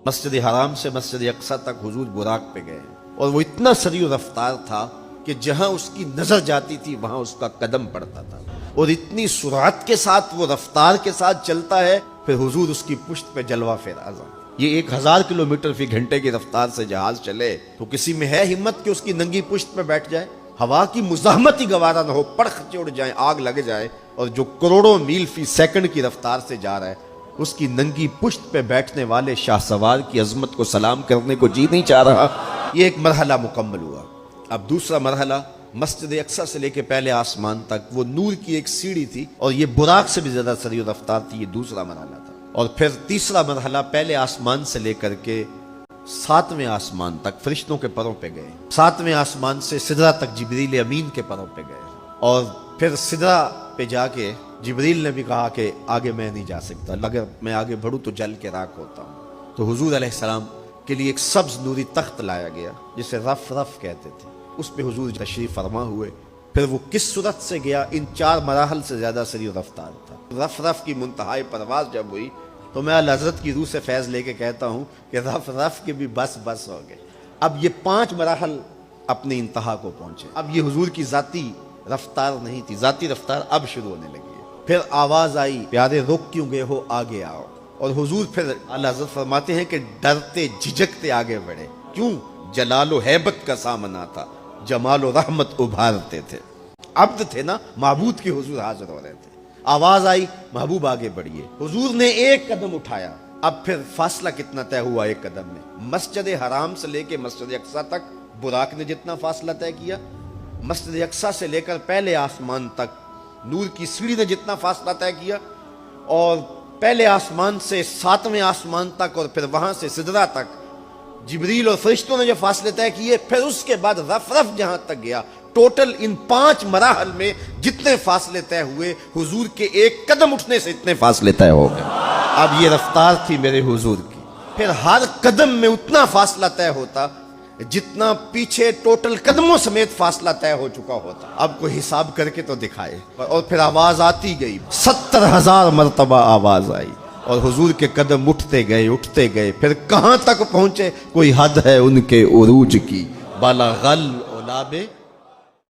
مسجد حرام سے مسجد اقصی تک حضور براق پہ گئے اور وہ اتنا سریع رفتار تھا کہ جہاں اس کی نظر جاتی تھی وہاں اس کا قدم پڑتا تھا، اور اتنی سرعت کے ساتھ وہ رفتار کے ساتھ چلتا ہے پھر حضور اس کی پشت پہ جلوہ فراز۔ یہ 1000 کلومیٹر فی گھنٹے کی رفتار سے جہاز چلے تو کسی میں ہے ہمت کہ اس کی ننگی پشت پہ بیٹھ جائے؟ ہوا کی مزاحمت ہی گوارا نہ ہو، پڑخ اڑ جائیں، آگ لگ جائے، اور جو کروڑوں میل فی سیکنڈ کی رفتار سے جا رہا ہے اس کی ننگی پشت پہ بیٹھنے والے شاہ سوار کی عظمت کو سلام کرنے کو جی نہیں چاہ رہا۔ یہ ایک مرحلہ مکمل ہوا۔ اب دوسرا مرحلہ مسجد اقصی سے لے کے پہلے آسمان تک وہ نور کی ایک سیڑھی تھی، اور یہ براق سے بھی زیادہ سریع رفتار تھی۔ یہ دوسرا مرحلہ تھا۔ اور پھر تیسرا مرحلہ پہلے آسمان سے لے کر کے 7ویں آسمان تک فرشتوں کے پروں پہ گئے، 7ویں آسمان سے سدرہ تک جبریل امین کے پروں پہ گئے، اور پھر سدرہ پہ جا کے جبریل نے بھی کہا کہ آگے میں نہیں جا سکتا، اگر میں آگے بڑھوں تو جل کے راکھ ہوتا ہوں۔ تو حضور علیہ السلام کے لیے ایک سبز نوری تخت لایا گیا جسے رف رف کہتے تھے، اس پہ حضور تشریف فرما ہوئے۔ پھر وہ کس صورت سے گیا، ان 4 مراحل سے زیادہ سریع رفتار تھا۔ رف رف کی منتہائی پرواز جب ہوئی تو میں اللہ حضرت کی روح سے فیض لے کے کہتا ہوں کہ رف رف کے بھی بس بس ہو گئے۔ اب یہ 5 مراحل اپنی انتہا کو پہنچے۔ اب یہ حضور کی ذاتی رفتار نہیں تھی، ذاتی رفتار اب شروع ہونے لگی ہے۔ پھر آواز آئی، پیارے رک کیوں گئے ہو، آگے آؤ۔ اور حضور پھر اللہ حضرت فرماتے ہیں کہ ڈرتے جھجکتے آگے بڑھے، کیوں؟ جلال و ہیبت کا سامنا تھا، جمال و رحمت ابھارتے تھے۔ عبد تھے نا، معبود کے حضور حاضر ہو رہے تھے۔ آواز آئی، محبوب آگے بڑھیے۔ حضور نے ایک قدم اٹھایا۔ اب پھر فاصلہ کتنا طے ہوا ایک قدم میں؟ مسجد حرام سے لے کے مسجد اقصی تک براق نے جتنا فاصلہ طے کیا، مسجد اقصی سے لے کر پہلے آسمان تک نور کی سیڑھی نے جتنا فاصلہ طے کیا، اور پہلے آسمان سے 7ویں آسمان تک، اور پھر وہاں سے سدرہ تک جبریل اور فرشتوں نے جو فاصلے طے کیے، پھر اس کے بعد رف رف جہاں تک گیا، ٹوٹل ان 5 مراحل میں جتنے فاصلے طے ہوئے، حضور کے ایک قدم اٹھنے سے اتنے فاصلے طے ہو گئے۔ اب یہ رفتار تھی میرے حضور کی۔ پھر ہر قدم میں اتنا فاصلہ طے ہوتا جتنا پیچھے ٹوٹل قدموں سمیت فاصلہ طے ہو چکا ہوتا۔ اب کوئی حساب کر کے تو دکھائے۔ اور پھر آواز آتی گئی، 70,000 مرتبہ آواز آئی، اور حضور کے قدم اٹھتے گئے، پھر کہاں تک پہنچے کوئی حد ہے ان کے عروج کی، بالا غل اولاب